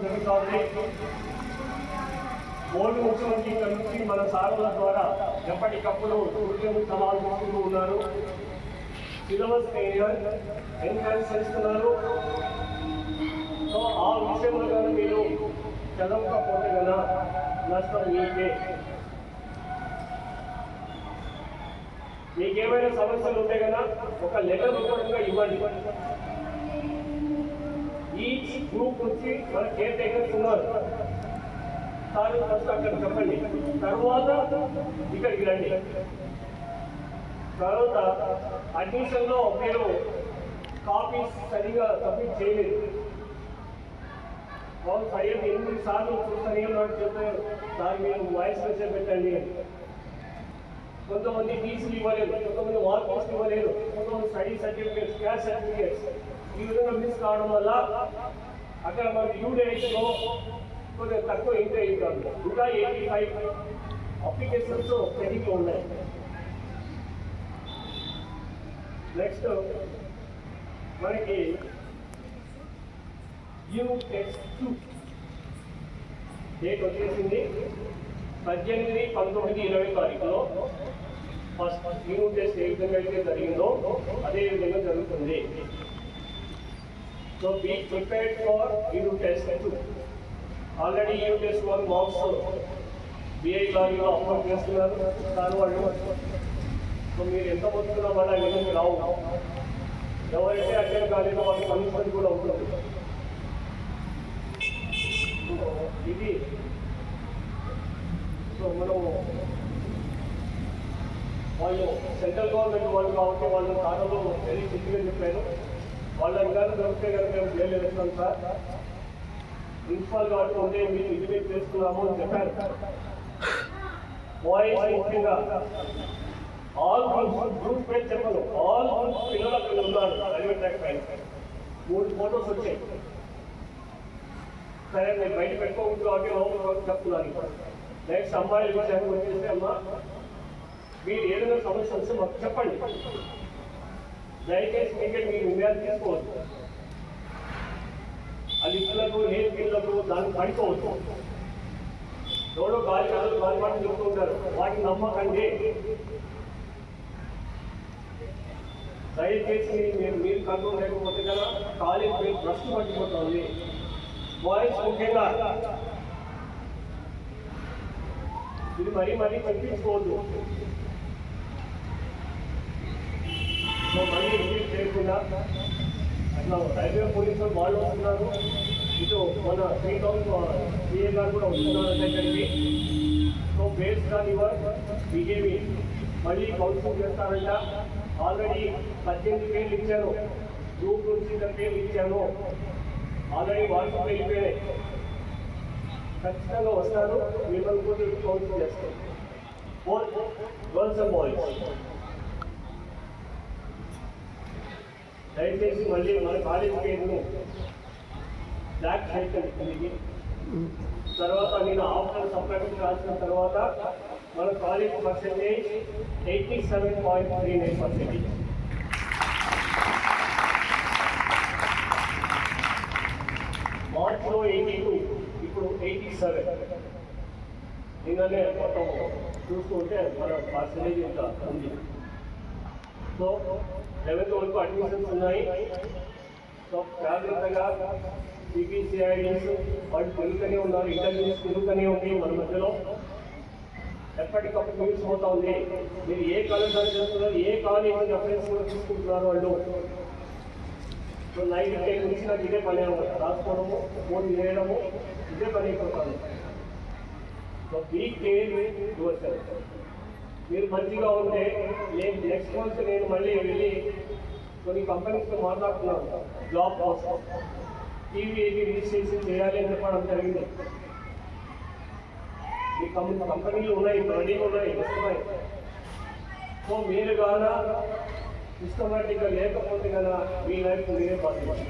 జరుగుతుంది. బోర్డు ముఖ్యమంత్రి ఇక్కడ నుంచి మన సాధనల ద్వారా ఎప్పటికప్పుడు సూచనలు సలహాలు తీసుకుంటూ ఉన్నారు. సిలబస్ ఎన్హాన్స్ చేస్తున్నారు. సో ఆ విషయంలో కానీ మీరు చదవకపోతే కదా నష్టం మీకే. మీకేమైనా సమస్యలు ఉంటే కదా ఒక లెటర్ రూపంగా ఇవ్వండి. ఈ గ్రూప్ నుంచి మన కేర్ టేకర్స్ ఉన్నారు. సార్ ఫస్ట్ అక్కడ చెప్పండి, తర్వాత ఇక్కడికి రండి. తర్వాత అడ్మిషన్లో మీరు కాపీస్ సరిగా సబ్మిట్ చేయలేదు. వాళ్ళు సరిగ్గా 8 సార్లు చూస్తానే ఉన్నాడు. చెప్పారు సార్ మీరు వాయిస్ మెసేజ్ పెట్టండి అని. కొంతమంది టీసీలు ఇవ్వలేదు, కొంతమంది వార్క్ ఇవ్వలేదు, కొంతమంది స్టడీ సర్టిఫికేట్స్, క్యాస్ట్ సర్టిఫికేట్స్ ఈ విధంగా మిస్ కావడం వల్ల అక్కడ మనకి డ్యూ డేట్స్లో కొంచెం తక్కువ ఇంకా కాదు. ఇంకా 85 అప్లికేషన్స్ పెండింగ్లో ఉన్నాయి. నెక్స్ట్ మనకి U-Test-2 డేట్ వచ్చేసింది 18, 19, 20 తారీఖులో. ఫస్ట్ యూనిట్ టెస్ట్ ఏ విధంగా అయితే జరిగిందో అదే విధంగా జరుగుతుంది. So be prepared for U-Test-2. Already U-Test-1 marks BI లాగిలో అప్లోడ్ చేస్తున్నారు దాని వాళ్ళు. సో మీరు ఎంత పొందుతున్నా వాళ్ళ విధంగా రావు. ఎవరైతే అటెండ్ కాలేదో వాళ్ళకి పనిష్మెంట్ కూడా ఉంటుంది. ఇది సో మనం వాళ్ళు సెంట్రల్ గవర్నమెంట్ వాళ్ళు కాబట్టి వాళ్ళు కాలంలో వెరీ సింపుల్గా చెప్పారు. వాళ్ళని కానీ దొరికితే కనుక మేము చేయలేస్తాం సార్, ప్రిన్సిపాల్ కాబట్టి ఉంటే మీరు ఇంటిమేట్ చేసుకున్నాము అని చెప్పారు. బాయ్స్ ముఖ్యంగా ఆల్ గ్రూప్ పేరు చెప్పను, ఆల్ గ్రూప్ పిల్లలు అక్కడ ఉన్నారు. రైల్వే ట్రాక్ పైన 3 ఫోటోస్ వచ్చాయి. సరే నేను బయట పెట్టుకోవచ్చు కాబట్టి లోపల చెప్తున్నాను. నెక్స్ట్ అమ్మాయిల విషయానికి వచ్చేసి అమ్మా మీరు ఏదైనా సమస్య వస్తే మాకు చెప్పండి. దయచేసి మీకే మీరు నిర్ణయాలు తీసుకోవచ్చు. అది పిల్లలకు ఏ పిల్లలకు దాన్ని పడుకోవచ్చు. ఎవడో గాలి కథలు గాలి పాటలు చెప్తూ ఉంటారు, వాటిని నమ్మకండి. దయచేసి మీరు కంట్రోల్ లేకపోతే కదా కాలేజ్ పేరు ప్రశ్న పట్టిపోతుంది. బాయ్స్ ముఖ్యంగా ఇది మరీ పంపించుకోవద్దు. సో మళ్ళీ ఇంటికి చేయకుండా అట్లా రైల్వే పోలీసులు వాళ్ళు వస్తున్నారు. ఇటు మన 3000 సిఏ గారు కూడా వస్తున్నారు దగ్గరికి. So based on your BJP మళ్ళీ కౌన్సిలింగ్ చేస్తారంట. ఆల్రెడీ 18 పేర్లు ఇచ్చాను, గ్రూప్ నుంచి 2 పేర్లు ఇచ్చాను. ఆల్రెడీ వాట్సాప్ వెళ్ళిపోయాయి. ఖచ్చితంగా వస్తారు, మిమ్మల్ని కూడా కౌన్సిల్ చేస్తారు. Both girls and boys. దయచేసి మళ్ళీ మన కాలేజ్ పేరును బ్లాక్ చేయకండి. తర్వాత నేను ఆఫ్టర్ సప్లిమెంట్ రాసిన తర్వాత మన కాలేజ్ పర్సెంటేజ్ 87.39%. మార్చ్లో 82, ఇప్పుడు 87. నిన్ననే మొత్తం చూసుకుంటే మన పర్సెంటేజ్ ఇంకా ఉంది. సో 11th వరకు అడ్మిషన్స్ ఉన్నాయి. సో జాగ్రత్తగా సిబిసిఐడీస్ వాళ్ళు పెరుగుతూనే ఉన్నారు, ఇంటర్వ్యూస్ పెరుగుతూనే ఉంది. మన మధ్యలో ఎప్పటికప్పుడు న్యూస్ అవుతా ఉంది. మీరు ఏ కాలేజ్ చేస్తున్నారు, ఏ కాలేజ్ రెఫరెన్స్ కూడా తీసుకుంటున్నారు వాళ్ళు. సో నైట్ 10 నుంచి నాకు ఇదే పని రాసుకోవడము, ఫోన్ చేయడము, ఇదే పని అయిపోతాను. So be care yourself. మీరు మంచిగా ఉంటే నేను నెక్స్ట్ మంత్ నేను మళ్ళీ వెళ్ళి కొన్ని కంపెనీస్తో మాట్లాడుతున్నాను జాబ్ కోసం. టీవీ రిజిస్ట్రేషన్ చేయాలి అని చెప్పడం జరిగింది. ఈ కంపెనీలు ఉన్నాయి, రెడీగా ఉన్నాయి, వస్తున్నాయి. సో మీరు కానీ సిస్టమేటిక్గా లేకపోతే కదా మీ లైఫ్ మీరే పాసిబుల్.